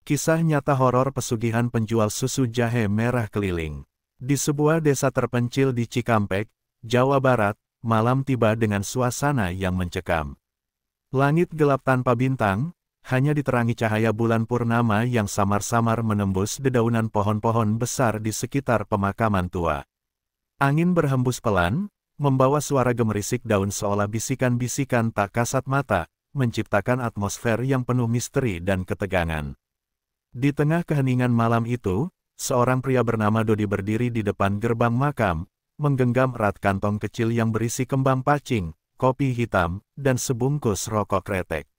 Kisah nyata horor pesugihan penjual susu jahe merah keliling. Di sebuah desa terpencil di Cikampek, Jawa Barat, malam tiba dengan suasana yang mencekam. Langit gelap tanpa bintang, hanya diterangi cahaya bulan purnama yang samar-samar menembus dedaunan pohon-pohon besar di sekitar pemakaman tua. Angin berhembus pelan, membawa suara gemerisik daun seolah bisikan-bisikan tak kasat mata, menciptakan atmosfer yang penuh misteri dan ketegangan. Di tengah keheningan malam itu, seorang pria bernama Dodi berdiri di depan gerbang makam, menggenggam erat kantong kecil yang berisi kembang pacing, kopi hitam, dan sebungkus rokok kretek.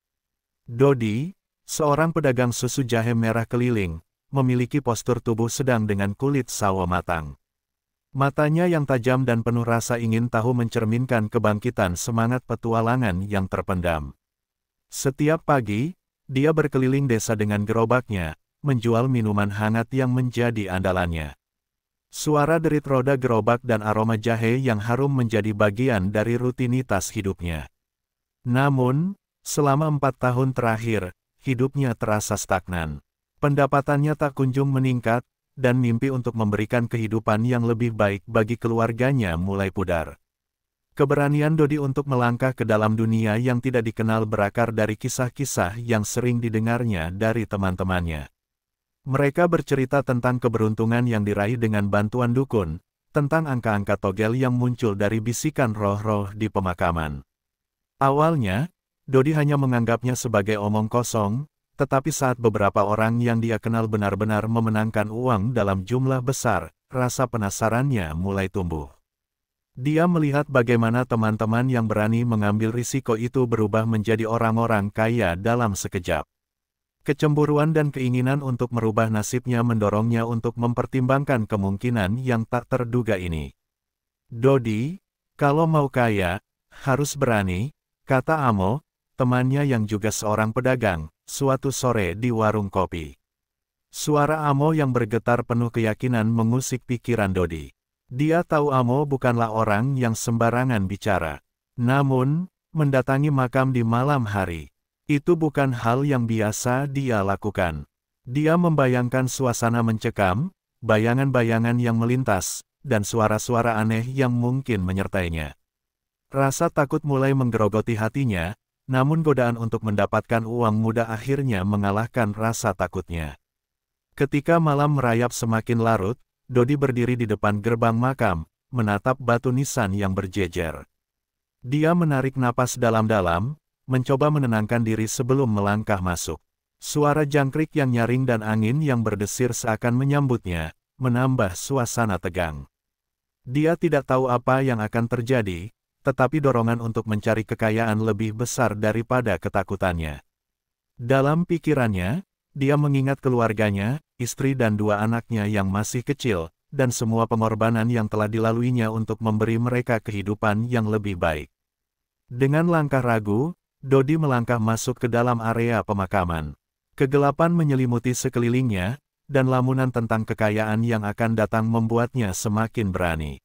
Dodi, seorang pedagang susu jahe merah keliling, memiliki postur tubuh sedang dengan kulit sawo matang. Matanya yang tajam dan penuh rasa ingin tahu mencerminkan kebangkitan semangat petualangan yang terpendam. Setiap pagi, dia berkeliling desa dengan gerobaknya, menjual minuman hangat yang menjadi andalannya. Suara derit roda gerobak dan aroma jahe yang harum menjadi bagian dari rutinitas hidupnya. Namun, selama 4 tahun terakhir, hidupnya terasa stagnan. Pendapatannya tak kunjung meningkat, dan mimpi untuk memberikan kehidupan yang lebih baik bagi keluarganya mulai pudar. Keberanian Dodi untuk melangkah ke dalam dunia yang tidak dikenal berakar dari kisah-kisah yang sering didengarnya dari teman-temannya. Mereka bercerita tentang keberuntungan yang diraih dengan bantuan dukun, tentang angka-angka togel yang muncul dari bisikan roh-roh di pemakaman. Awalnya, Dodi hanya menganggapnya sebagai omong kosong, tetapi saat beberapa orang yang dia kenal benar-benar memenangkan uang dalam jumlah besar, rasa penasarannya mulai tumbuh. Dia melihat bagaimana teman-teman yang berani mengambil risiko itu berubah menjadi orang-orang kaya dalam sekejap. Kecemburuan dan keinginan untuk merubah nasibnya mendorongnya untuk mempertimbangkan kemungkinan yang tak terduga ini. Dodi, kalau mau kaya, harus berani, kata Amo, temannya yang juga seorang pedagang, suatu sore di warung kopi. Suara Amo yang bergetar penuh keyakinan mengusik pikiran Dodi. Dia tahu Amo bukanlah orang yang sembarangan bicara. Namun, mendatangi makam di malam hari, itu bukan hal yang biasa dia lakukan. Dia membayangkan suasana mencekam, bayangan-bayangan yang melintas, dan suara-suara aneh yang mungkin menyertainya. Rasa takut mulai menggerogoti hatinya, namun godaan untuk mendapatkan uang mudah akhirnya mengalahkan rasa takutnya. Ketika malam merayap semakin larut, Dodi berdiri di depan gerbang makam, menatap batu nisan yang berjejer. Dia menarik napas dalam-dalam, mencoba menenangkan diri sebelum melangkah masuk. Suara jangkrik yang nyaring dan angin yang berdesir seakan menyambutnya, menambah suasana tegang. Dia tidak tahu apa yang akan terjadi, tetapi dorongan untuk mencari kekayaan lebih besar daripada ketakutannya. Dalam pikirannya, dia mengingat keluarganya, istri dan 2 anaknya yang masih kecil, dan semua pengorbanan yang telah dilaluinya untuk memberi mereka kehidupan yang lebih baik. Dengan langkah ragu, Dodi melangkah masuk ke dalam area pemakaman. Kegelapan menyelimuti sekelilingnya, dan lamunan tentang kekayaan yang akan datang membuatnya semakin berani.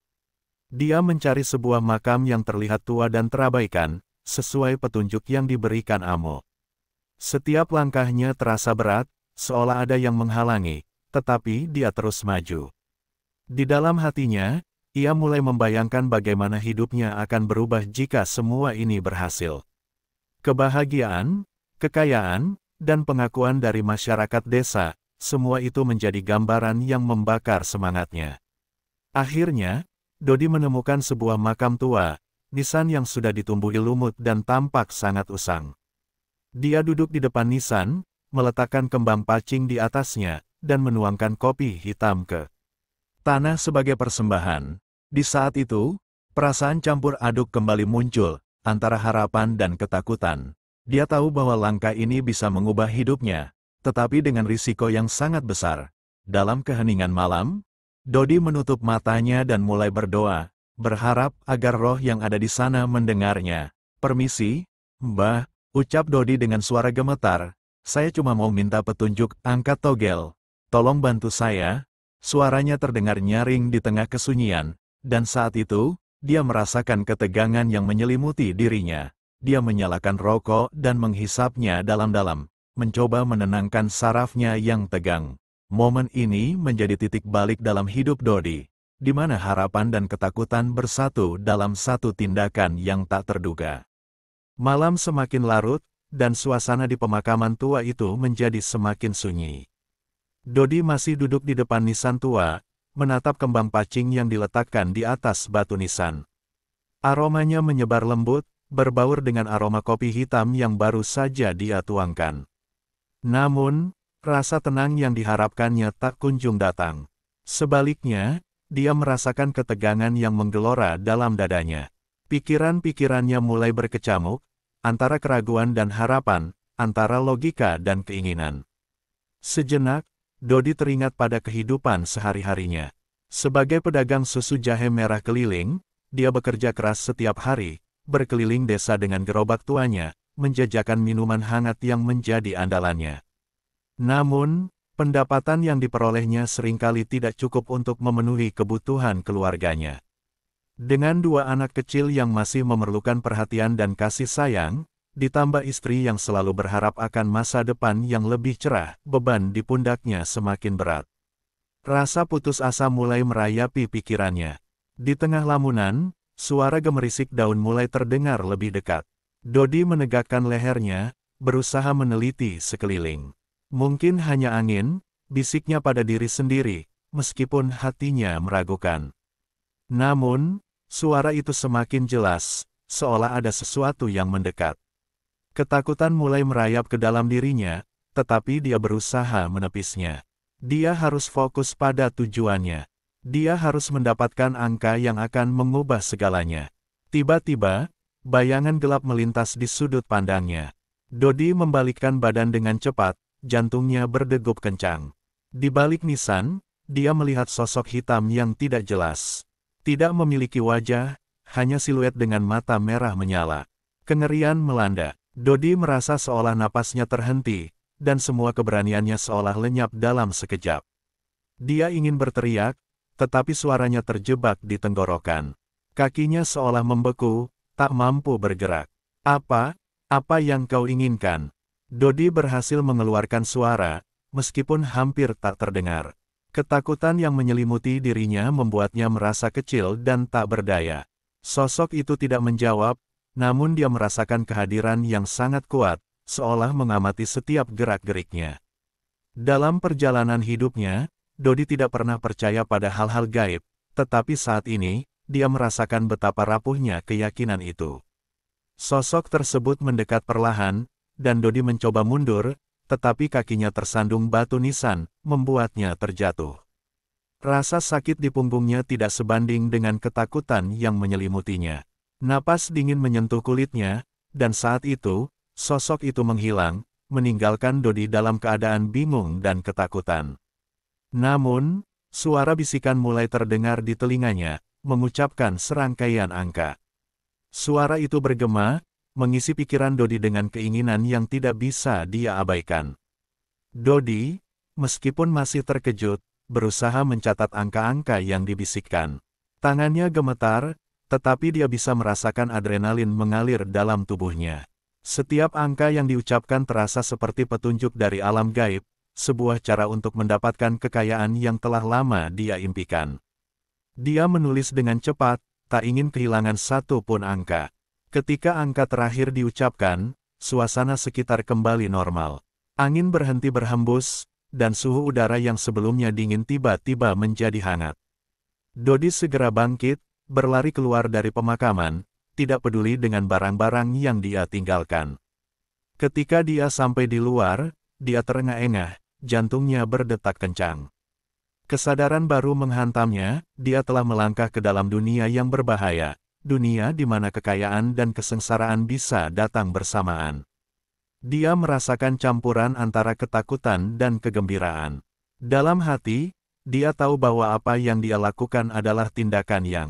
Dia mencari sebuah makam yang terlihat tua dan terabaikan, sesuai petunjuk yang diberikan Amo. Setiap langkahnya terasa berat, seolah ada yang menghalangi, tetapi dia terus maju. Di dalam hatinya, ia mulai membayangkan bagaimana hidupnya akan berubah jika semua ini berhasil. Kebahagiaan, kekayaan, dan pengakuan dari masyarakat desa, semua itu menjadi gambaran yang membakar semangatnya. Akhirnya, Dodi menemukan sebuah makam tua, nisan yang sudah ditumbuhi lumut dan tampak sangat usang. Dia duduk di depan nisan, meletakkan kembang pacing di atasnya, dan menuangkan kopi hitam ke tanah sebagai persembahan. Di saat itu, perasaan campur aduk kembali muncul, antara harapan dan ketakutan. Dia tahu bahwa langkah ini bisa mengubah hidupnya, tetapi dengan risiko yang sangat besar. Dalam keheningan malam, Dodi menutup matanya dan mulai berdoa, berharap agar roh yang ada di sana mendengarnya. "Permisi, Mbah," ucap Dodi dengan suara gemetar, "saya cuma mau minta petunjuk angkat togel. Tolong bantu saya." Suaranya terdengar nyaring di tengah kesunyian, dan saat itu, dia merasakan ketegangan yang menyelimuti dirinya. Dia menyalakan rokok dan menghisapnya dalam-dalam, mencoba menenangkan sarafnya yang tegang. Momen ini menjadi titik balik dalam hidup Dodi, di mana harapan dan ketakutan bersatu dalam satu tindakan yang tak terduga. Malam semakin larut, dan suasana di pemakaman tua itu menjadi semakin sunyi. Dodi masih duduk di depan nisan tua, menatap kembang pacing yang diletakkan di atas batu nisan. Aromanya menyebar lembut, berbaur dengan aroma kopi hitam yang baru saja dia tuangkan. Namun, rasa tenang yang diharapkannya tak kunjung datang. Sebaliknya, dia merasakan ketegangan yang menggelora dalam dadanya. Pikiran-pikirannya mulai berkecamuk, antara keraguan dan harapan, antara logika dan keinginan. Sejenak, Dodi teringat pada kehidupan sehari-harinya. Sebagai pedagang susu jahe merah keliling, dia bekerja keras setiap hari, berkeliling desa dengan gerobak tuanya, menjajakan minuman hangat yang menjadi andalannya. Namun, pendapatan yang diperolehnya seringkali tidak cukup untuk memenuhi kebutuhan keluarganya. Dengan dua anak kecil yang masih memerlukan perhatian dan kasih sayang, ditambah istri yang selalu berharap akan masa depan yang lebih cerah, beban di pundaknya semakin berat. Rasa putus asa mulai merayapi pikirannya. Di tengah lamunan, suara gemerisik daun mulai terdengar lebih dekat. Dodi menegakkan lehernya, berusaha meneliti sekeliling. Mungkin hanya angin, bisiknya pada diri sendiri, meskipun hatinya meragukan. Namun, suara itu semakin jelas, seolah ada sesuatu yang mendekat. Ketakutan mulai merayap ke dalam dirinya, tetapi dia berusaha menepisnya. Dia harus fokus pada tujuannya. Dia harus mendapatkan angka yang akan mengubah segalanya. Tiba-tiba, bayangan gelap melintas di sudut pandangnya. Dodi membalikkan badan dengan cepat, jantungnya berdegup kencang. Di balik nisan, dia melihat sosok hitam yang tidak jelas. Tidak memiliki wajah, hanya siluet dengan mata merah menyala. Kengerian melanda. Dodi merasa seolah napasnya terhenti, dan semua keberaniannya seolah lenyap dalam sekejap. Dia ingin berteriak, tetapi suaranya terjebak di tenggorokan. Kakinya seolah membeku, tak mampu bergerak. Apa yang kau inginkan? Dodi berhasil mengeluarkan suara, meskipun hampir tak terdengar. Ketakutan yang menyelimuti dirinya membuatnya merasa kecil dan tak berdaya. Sosok itu tidak menjawab, namun dia merasakan kehadiran yang sangat kuat, seolah mengamati setiap gerak-geriknya. Dalam perjalanan hidupnya, Dodi tidak pernah percaya pada hal-hal gaib, tetapi saat ini, dia merasakan betapa rapuhnya keyakinan itu. Sosok tersebut mendekat perlahan, dan Dodi mencoba mundur, tetapi kakinya tersandung batu nisan, membuatnya terjatuh. Rasa sakit di punggungnya tidak sebanding dengan ketakutan yang menyelimutinya. Napas dingin menyentuh kulitnya, dan saat itu, sosok itu menghilang, meninggalkan Dodi dalam keadaan bingung dan ketakutan. Namun, suara bisikan mulai terdengar di telinganya, mengucapkan serangkaian angka. Suara itu bergema, mengisi pikiran Dodi dengan keinginan yang tidak bisa dia abaikan. Dodi, meskipun masih terkejut, berusaha mencatat angka-angka yang dibisikkan. Tangannya gemetar, tetapi dia bisa merasakan adrenalin mengalir dalam tubuhnya. Setiap angka yang diucapkan terasa seperti petunjuk dari alam gaib, sebuah cara untuk mendapatkan kekayaan yang telah lama dia impikan. Dia menulis dengan cepat, tak ingin kehilangan satu pun angka. Ketika angka terakhir diucapkan, suasana sekitar kembali normal. Angin berhenti berhembus, dan suhu udara yang sebelumnya dingin tiba-tiba menjadi hangat. Dodi segera bangkit, berlari keluar dari pemakaman, tidak peduli dengan barang-barang yang dia tinggalkan. Ketika dia sampai di luar, dia terengah-engah, jantungnya berdetak kencang. Kesadaran baru menghantamnya, dia telah melangkah ke dalam dunia yang berbahaya. Dunia di mana kekayaan dan kesengsaraan bisa datang bersamaan. Dia merasakan campuran antara ketakutan dan kegembiraan. Dalam hati, dia tahu bahwa apa yang dia lakukan adalah tindakan yang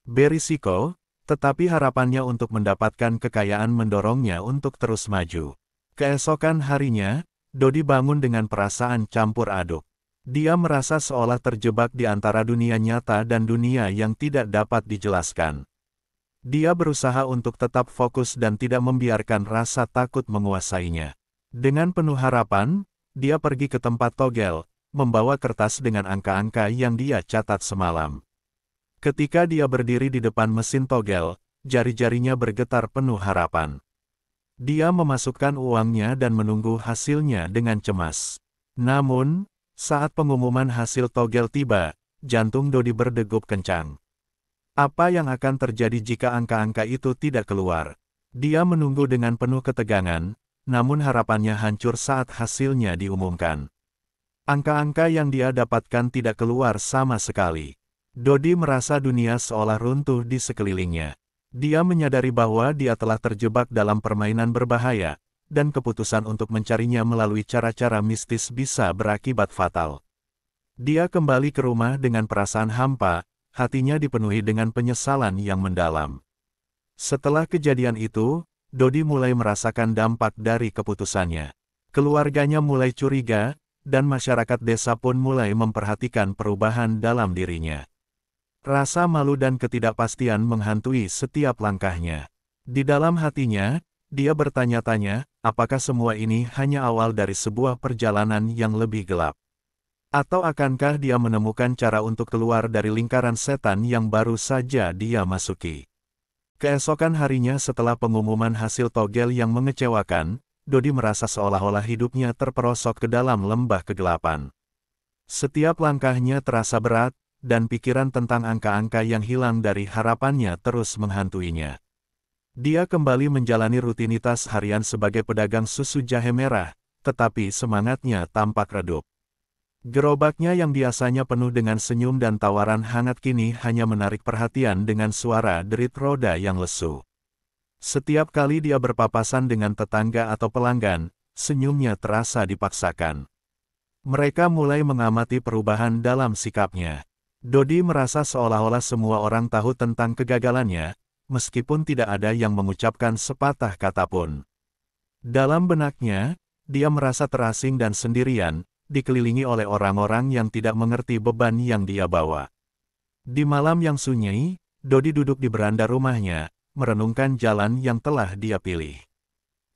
berisiko, tetapi harapannya untuk mendapatkan kekayaan mendorongnya untuk terus maju. Keesokan harinya, Dodi bangun dengan perasaan campur aduk. Dia merasa seolah terjebak di antara dunia nyata dan dunia yang tidak dapat dijelaskan. Dia berusaha untuk tetap fokus dan tidak membiarkan rasa takut menguasainya. Dengan penuh harapan, dia pergi ke tempat togel, membawa kertas dengan angka-angka yang dia catat semalam. Ketika dia berdiri di depan mesin togel, jari-jarinya bergetar penuh harapan. Dia memasukkan uangnya dan menunggu hasilnya dengan cemas. Namun, saat pengumuman hasil togel tiba, jantung Dodi berdegup kencang. Apa yang akan terjadi jika angka-angka itu tidak keluar? Dia menunggu dengan penuh ketegangan, namun harapannya hancur saat hasilnya diumumkan. Angka-angka yang dia dapatkan tidak keluar sama sekali. Dodi merasa dunia seolah runtuh di sekelilingnya. Dia menyadari bahwa dia telah terjebak dalam permainan berbahaya, dan keputusan untuk mencarinya melalui cara-cara mistis bisa berakibat fatal. Dia kembali ke rumah dengan perasaan hampa, hatinya dipenuhi dengan penyesalan yang mendalam. Setelah kejadian itu, Dodi mulai merasakan dampak dari keputusannya. Keluarganya mulai curiga, dan masyarakat desa pun mulai memperhatikan perubahan dalam dirinya. Rasa malu dan ketidakpastian menghantui setiap langkahnya. Di dalam hatinya, dia bertanya-tanya, apakah semua ini hanya awal dari sebuah perjalanan yang lebih gelap? Atau akankah dia menemukan cara untuk keluar dari lingkaran setan yang baru saja dia masuki? Keesokan harinya setelah pengumuman hasil togel yang mengecewakan, Dodi merasa seolah-olah hidupnya terperosok ke dalam lembah kegelapan. Setiap langkahnya terasa berat, dan pikiran tentang angka-angka yang hilang dari harapannya terus menghantuinya. Dia kembali menjalani rutinitas harian sebagai pedagang susu jahe merah, tetapi semangatnya tampak redup. Gerobaknya yang biasanya penuh dengan senyum dan tawaran hangat kini hanya menarik perhatian dengan suara derit roda yang lesu. Setiap kali dia berpapasan dengan tetangga atau pelanggan, senyumnya terasa dipaksakan. Mereka mulai mengamati perubahan dalam sikapnya. Dodi merasa seolah-olah semua orang tahu tentang kegagalannya, meskipun tidak ada yang mengucapkan sepatah kata pun. Dalam benaknya, dia merasa terasing dan sendirian, dikelilingi oleh orang-orang yang tidak mengerti beban yang dia bawa. Di malam yang sunyi, Dodi duduk di beranda rumahnya, merenungkan jalan yang telah dia pilih.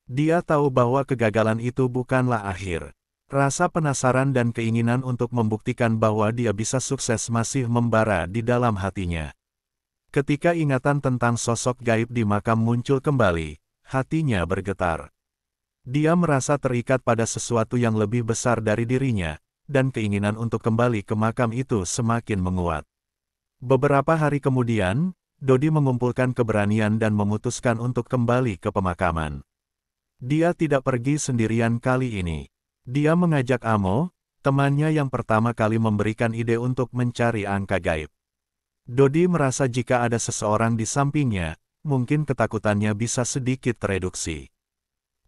Dia tahu bahwa kegagalan itu bukanlah akhir. Rasa penasaran dan keinginan untuk membuktikan bahwa dia bisa sukses masih membara di dalam hatinya. Ketika ingatan tentang sosok gaib di makam muncul kembali, hatinya bergetar. Dia merasa terikat pada sesuatu yang lebih besar dari dirinya, dan keinginan untuk kembali ke makam itu semakin menguat. Beberapa hari kemudian, Dodi mengumpulkan keberanian dan memutuskan untuk kembali ke pemakaman. Dia tidak pergi sendirian kali ini. Dia mengajak Amo, temannya yang pertama kali memberikan ide untuk mencari angka gaib. Dodi merasa jika ada seseorang di sampingnya, mungkin ketakutannya bisa sedikit tereduksi.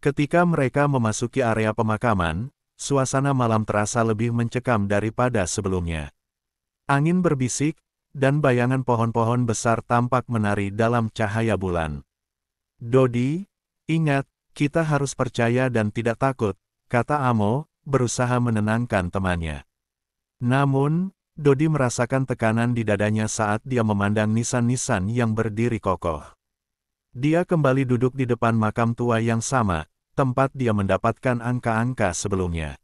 Ketika mereka memasuki area pemakaman, suasana malam terasa lebih mencekam daripada sebelumnya. Angin berbisik, dan bayangan pohon-pohon besar tampak menari dalam cahaya bulan. Dodi, ingat, kita harus percaya dan tidak takut, kata Amo, berusaha menenangkan temannya. Namun, Dodi merasakan tekanan di dadanya saat dia memandang nisan-nisan yang berdiri kokoh. Dia kembali duduk di depan makam tua yang sama, tempat dia mendapatkan angka-angka sebelumnya.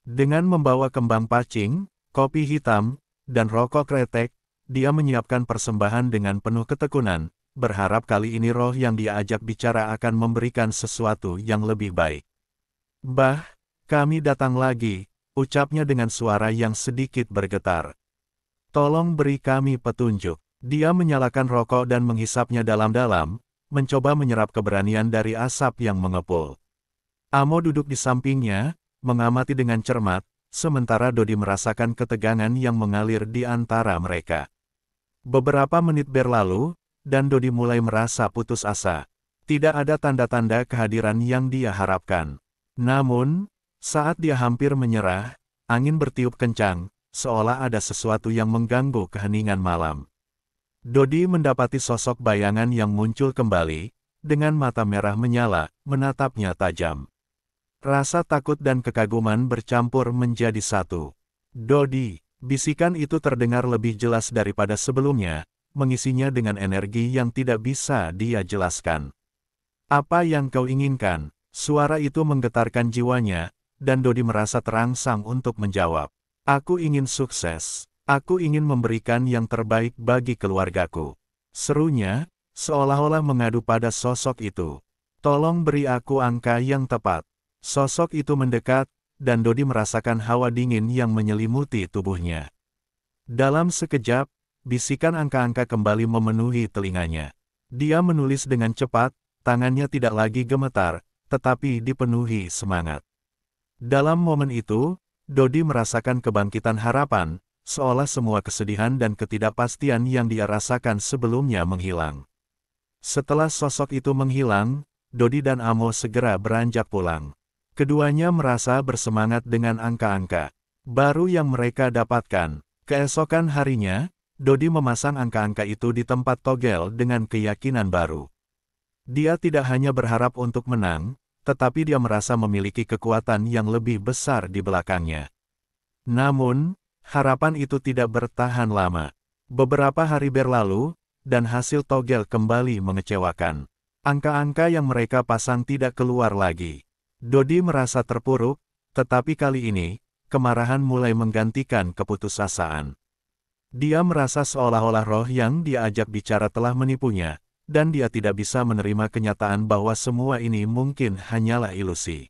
Dengan membawa kembang pacing, kopi hitam, dan rokok kretek, dia menyiapkan persembahan dengan penuh ketekunan, berharap kali ini roh yang dia ajak bicara akan memberikan sesuatu yang lebih baik. "Bah, kami datang lagi," ucapnya dengan suara yang sedikit bergetar. "Tolong beri kami petunjuk." Dia menyalakan rokok dan menghisapnya dalam-dalam, mencoba menyerap keberanian dari asap yang mengepul. Amo duduk di sampingnya, mengamati dengan cermat, sementara Dodi merasakan ketegangan yang mengalir di antara mereka. Beberapa menit berlalu, dan Dodi mulai merasa putus asa. Tidak ada tanda-tanda kehadiran yang dia harapkan. Namun, saat dia hampir menyerah, angin bertiup kencang, seolah ada sesuatu yang mengganggu keheningan malam. Dodi mendapati sosok bayangan yang muncul kembali, dengan mata merah menyala, menatapnya tajam. Rasa takut dan kekaguman bercampur menjadi satu. "Dodi," bisikan itu terdengar lebih jelas daripada sebelumnya, mengisinya dengan energi yang tidak bisa dia jelaskan. "Apa yang kau inginkan?" Suara itu menggetarkan jiwanya, dan Dodi merasa terangsang untuk menjawab. Aku ingin sukses. Aku ingin memberikan yang terbaik bagi keluargaku. Serunya, seolah-olah mengadu pada sosok itu. Tolong beri aku angka yang tepat. Sosok itu mendekat, dan Dodi merasakan hawa dingin yang menyelimuti tubuhnya. Dalam sekejap, bisikan angka-angka kembali memenuhi telinganya. Dia menulis dengan cepat, tangannya tidak lagi gemetar, tetapi dipenuhi semangat. Dalam momen itu, Dodi merasakan kebangkitan harapan, seolah semua kesedihan dan ketidakpastian yang dia rasakan sebelumnya menghilang. Setelah sosok itu menghilang, Dodi dan Amo segera beranjak pulang. Keduanya merasa bersemangat dengan angka-angka baru yang mereka dapatkan. Keesokan harinya, Dodi memasang angka-angka itu di tempat togel dengan keyakinan baru. Dia tidak hanya berharap untuk menang, tetapi dia merasa memiliki kekuatan yang lebih besar di belakangnya. Namun, harapan itu tidak bertahan lama. Beberapa hari berlalu, dan hasil togel kembali mengecewakan. Angka-angka yang mereka pasang tidak keluar lagi. Dodi merasa terpuruk, tetapi kali ini, kemarahan mulai menggantikan keputusasaan. Dia merasa seolah-olah roh yang dia ajak bicara telah menipunya, dan dia tidak bisa menerima kenyataan bahwa semua ini mungkin hanyalah ilusi.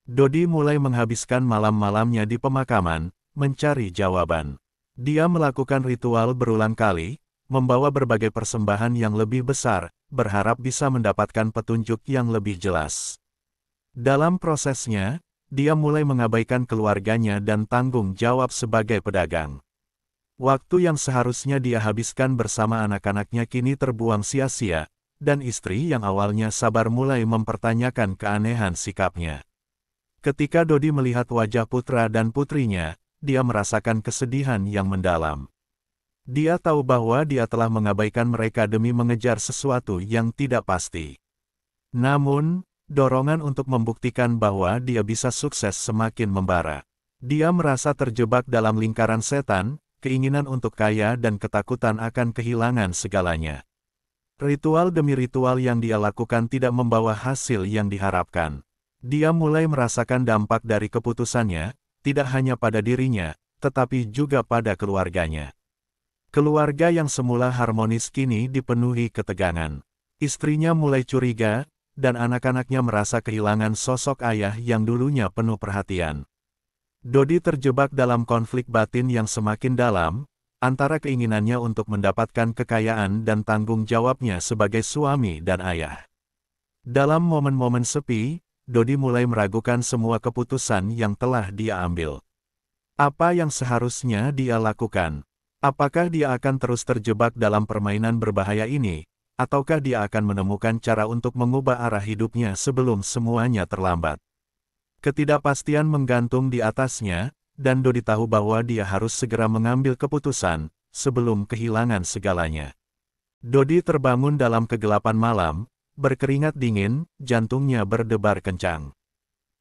Dodi mulai menghabiskan malam-malamnya di pemakaman, mencari jawaban. Dia melakukan ritual berulang kali, membawa berbagai persembahan yang lebih besar, berharap bisa mendapatkan petunjuk yang lebih jelas. Dalam prosesnya, dia mulai mengabaikan keluarganya dan tanggung jawab sebagai pedagang. Waktu yang seharusnya dia habiskan bersama anak-anaknya kini terbuang sia-sia, dan istri yang awalnya sabar mulai mempertanyakan keanehan sikapnya. Ketika Dodi melihat wajah putra dan putrinya, dia merasakan kesedihan yang mendalam. Dia tahu bahwa dia telah mengabaikan mereka demi mengejar sesuatu yang tidak pasti. Namun, dorongan untuk membuktikan bahwa dia bisa sukses semakin membara. Dia merasa terjebak dalam lingkaran setan, keinginan untuk kaya dan ketakutan akan kehilangan segalanya. Ritual demi ritual yang dia lakukan tidak membawa hasil yang diharapkan. Dia mulai merasakan dampak dari keputusannya, tidak hanya pada dirinya, tetapi juga pada keluarganya. Keluarga yang semula harmonis kini dipenuhi ketegangan. Istrinya mulai curiga, dan anak-anaknya merasa kehilangan sosok ayah yang dulunya penuh perhatian. Dodi terjebak dalam konflik batin yang semakin dalam, antara keinginannya untuk mendapatkan kekayaan dan tanggung jawabnya sebagai suami dan ayah. Dalam momen-momen sepi, Dodi mulai meragukan semua keputusan yang telah dia ambil. Apa yang seharusnya dia lakukan? Apakah dia akan terus terjebak dalam permainan berbahaya ini? Ataukah dia akan menemukan cara untuk mengubah arah hidupnya sebelum semuanya terlambat? Ketidakpastian menggantung di atasnya, dan Dodi tahu bahwa dia harus segera mengambil keputusan, sebelum kehilangan segalanya. Dodi terbangun dalam kegelapan malam, berkeringat dingin, jantungnya berdebar kencang.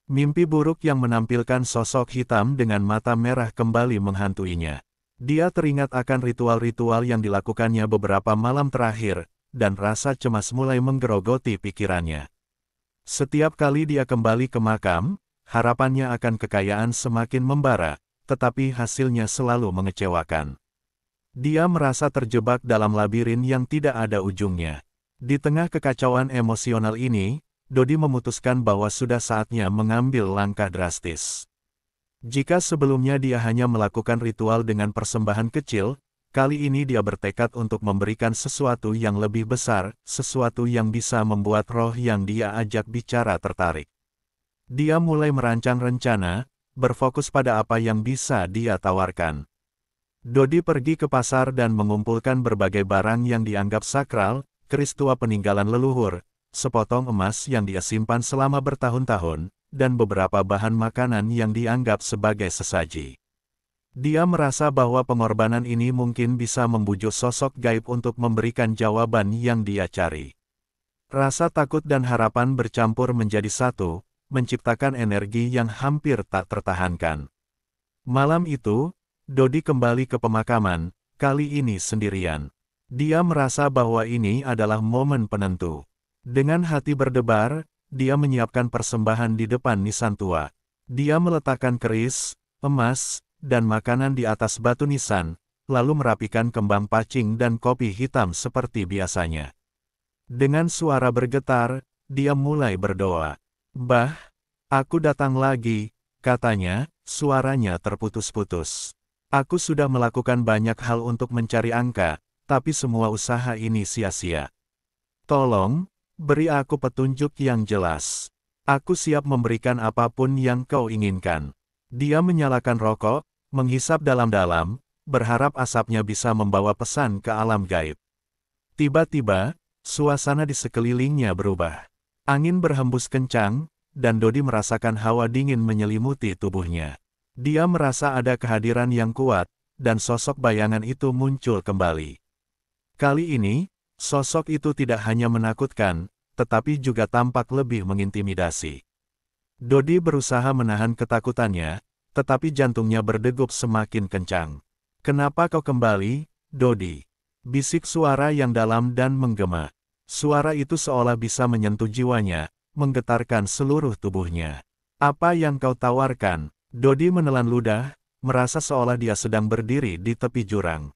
Mimpi buruk yang menampilkan sosok hitam dengan mata merah kembali menghantuinya. Dia teringat akan ritual-ritual yang dilakukannya beberapa malam terakhir, dan rasa cemas mulai menggerogoti pikirannya. Setiap kali dia kembali ke makam, harapannya akan kekayaan semakin membara, tetapi hasilnya selalu mengecewakan. Dia merasa terjebak dalam labirin yang tidak ada ujungnya. Di tengah kekacauan emosional ini, Dodi memutuskan bahwa sudah saatnya mengambil langkah drastis. Jika sebelumnya dia hanya melakukan ritual dengan persembahan kecil, kali ini dia bertekad untuk memberikan sesuatu yang lebih besar, sesuatu yang bisa membuat roh yang dia ajak bicara tertarik. Dia mulai merancang rencana, berfokus pada apa yang bisa dia tawarkan. Dodi pergi ke pasar dan mengumpulkan berbagai barang yang dianggap sakral, keris tua peninggalan leluhur, sepotong emas yang dia simpan selama bertahun-tahun, dan beberapa bahan makanan yang dianggap sebagai sesaji. Dia merasa bahwa pengorbanan ini mungkin bisa membujuk sosok gaib untuk memberikan jawaban yang dia cari. Rasa takut dan harapan bercampur menjadi satu, menciptakan energi yang hampir tak tertahankan. Malam itu, Dodi kembali ke pemakaman, kali ini sendirian. Dia merasa bahwa ini adalah momen penentu. Dengan hati berdebar, dia menyiapkan persembahan di depan nisan tua. Dia meletakkan keris, emas, dan makanan di atas batu nisan, lalu merapikan kembang pacing dan kopi hitam seperti biasanya. Dengan suara bergetar, dia mulai berdoa. "Bah, aku datang lagi," katanya, suaranya terputus-putus. "Aku sudah melakukan banyak hal untuk mencari angka, tapi semua usaha ini sia-sia. Tolong, beri aku petunjuk yang jelas. Aku siap memberikan apapun yang kau inginkan." Dia menyalakan rokok, menghisap dalam-dalam, berharap asapnya bisa membawa pesan ke alam gaib. Tiba-tiba, suasana di sekelilingnya berubah. Angin berhembus kencang, dan Dodi merasakan hawa dingin menyelimuti tubuhnya. Dia merasa ada kehadiran yang kuat, dan sosok bayangan itu muncul kembali. Kali ini, sosok itu tidak hanya menakutkan, tetapi juga tampak lebih mengintimidasi. Dodi berusaha menahan ketakutannya, tetapi jantungnya berdegup semakin kencang. "Kenapa kau kembali, Dodi?" bisik suara yang dalam dan menggema. Suara itu seolah bisa menyentuh jiwanya, menggetarkan seluruh tubuhnya. "Apa yang kau tawarkan?" Dodi menelan ludah, merasa seolah dia sedang berdiri di tepi jurang.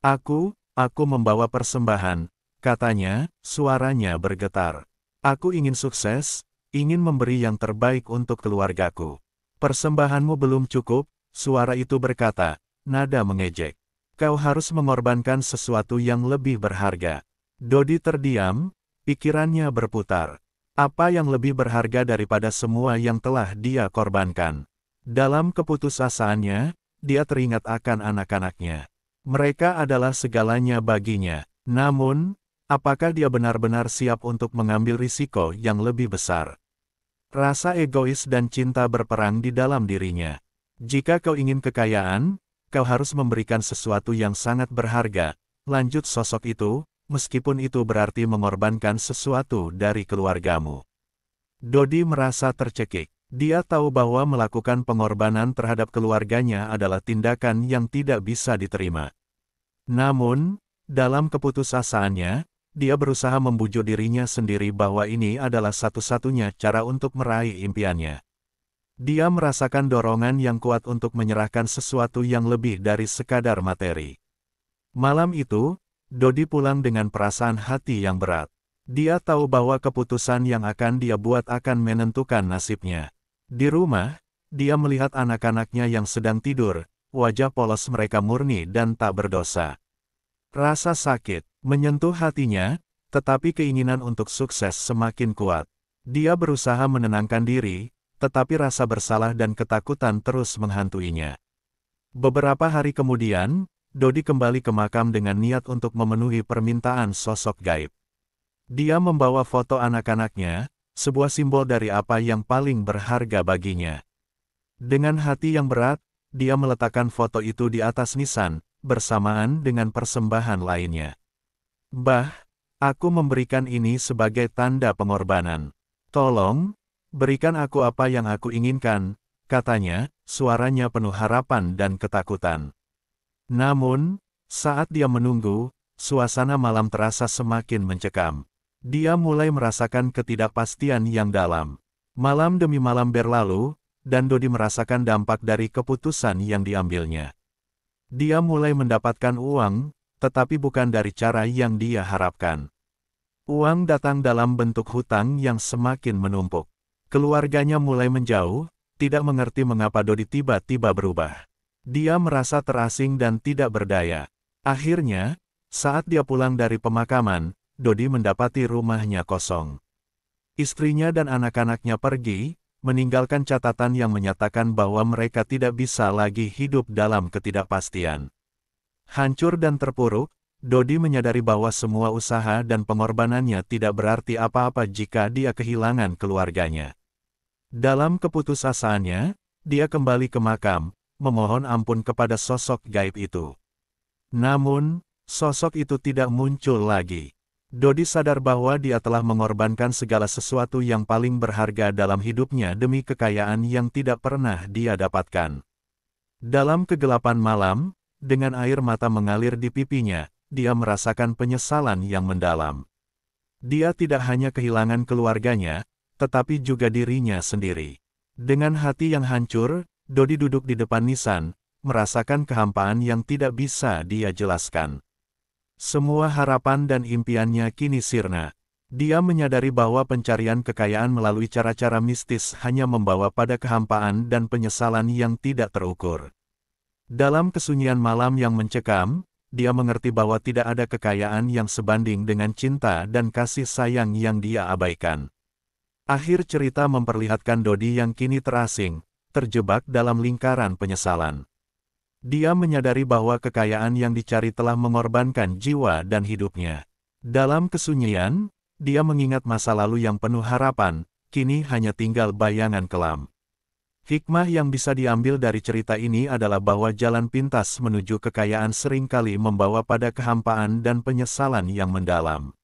Aku membawa persembahan," katanya, suaranya bergetar. "Aku ingin sukses, ingin memberi yang terbaik untuk keluargaku." "Persembahanmu belum cukup," suara itu berkata, nada mengejek. "Kau harus mengorbankan sesuatu yang lebih berharga." Dodi terdiam, pikirannya berputar. Apa yang lebih berharga daripada semua yang telah dia korbankan? Dalam keputusasaannya, dia teringat akan anak-anaknya. Mereka adalah segalanya baginya. Namun, apakah dia benar-benar siap untuk mengambil risiko yang lebih besar? Rasa egois dan cinta berperang di dalam dirinya. "Jika kau ingin kekayaan, kau harus memberikan sesuatu yang sangat berharga," lanjut sosok itu, "meskipun itu berarti mengorbankan sesuatu dari keluargamu." Dodi merasa tercekik. Dia tahu bahwa melakukan pengorbanan terhadap keluarganya adalah tindakan yang tidak bisa diterima. Namun, dalam keputusasaannya, dia berusaha membujuk dirinya sendiri bahwa ini adalah satu-satunya cara untuk meraih impiannya. Dia merasakan dorongan yang kuat untuk menyerahkan sesuatu yang lebih dari sekadar materi. Malam itu, Dodi pulang dengan perasaan hati yang berat. Dia tahu bahwa keputusan yang akan dia buat akan menentukan nasibnya. Di rumah, dia melihat anak-anaknya yang sedang tidur, wajah polos mereka murni dan tak berdosa. Rasa sakit menyentuh hatinya, tetapi keinginan untuk sukses semakin kuat. Dia berusaha menenangkan diri, tetapi rasa bersalah dan ketakutan terus menghantuinya. Beberapa hari kemudian, Dodi kembali ke makam dengan niat untuk memenuhi permintaan sosok gaib. Dia membawa foto anak-anaknya, sebuah simbol dari apa yang paling berharga baginya. Dengan hati yang berat, dia meletakkan foto itu di atas nisan, bersamaan dengan persembahan lainnya. "Bah, aku memberikan ini sebagai tanda pengorbanan. Tolong, berikan aku apa yang aku inginkan," katanya, suaranya penuh harapan dan ketakutan. Namun, saat dia menunggu, suasana malam terasa semakin mencekam. Dia mulai merasakan ketidakpastian yang dalam. Malam demi malam berlalu, dan Dodi merasakan dampak dari keputusan yang diambilnya. Dia mulai mendapatkan uang, tetapi bukan dari cara yang dia harapkan. Uang datang dalam bentuk hutang yang semakin menumpuk. Keluarganya mulai menjauh, tidak mengerti mengapa Dodi tiba-tiba berubah. Dia merasa terasing dan tidak berdaya. Akhirnya, saat dia pulang dari pemakaman, Dodi mendapati rumahnya kosong. Istrinya dan anak-anaknya pergi, meninggalkan catatan yang menyatakan bahwa mereka tidak bisa lagi hidup dalam ketidakpastian. Hancur dan terpuruk, Dodi menyadari bahwa semua usaha dan pengorbanannya tidak berarti apa-apa jika dia kehilangan keluarganya. Dalam keputusasaannya, dia kembali ke makam, memohon ampun kepada sosok gaib itu. Namun, sosok itu tidak muncul lagi. Dodi sadar bahwa dia telah mengorbankan segala sesuatu yang paling berharga dalam hidupnya demi kekayaan yang tidak pernah dia dapatkan. Dalam kegelapan malam, dengan air mata mengalir di pipinya, dia merasakan penyesalan yang mendalam. Dia tidak hanya kehilangan keluarganya, tetapi juga dirinya sendiri. Dengan hati yang hancur, Dodi duduk di depan nisan, merasakan kehampaan yang tidak bisa dia jelaskan. Semua harapan dan impiannya kini sirna. Dia menyadari bahwa pencarian kekayaan melalui cara-cara mistis hanya membawa pada kehampaan dan penyesalan yang tidak terukur. Dalam kesunyian malam yang mencekam, dia mengerti bahwa tidak ada kekayaan yang sebanding dengan cinta dan kasih sayang yang dia abaikan. Akhir cerita memperlihatkan Dodi yang kini terasing, terjebak dalam lingkaran penyesalan. Dia menyadari bahwa kekayaan yang dicari telah mengorbankan jiwa dan hidupnya. Dalam kesunyian, dia mengingat masa lalu yang penuh harapan, kini hanya tinggal bayangan kelam. Hikmah yang bisa diambil dari cerita ini adalah bahwa jalan pintas menuju kekayaan seringkali membawa pada kehampaan dan penyesalan yang mendalam.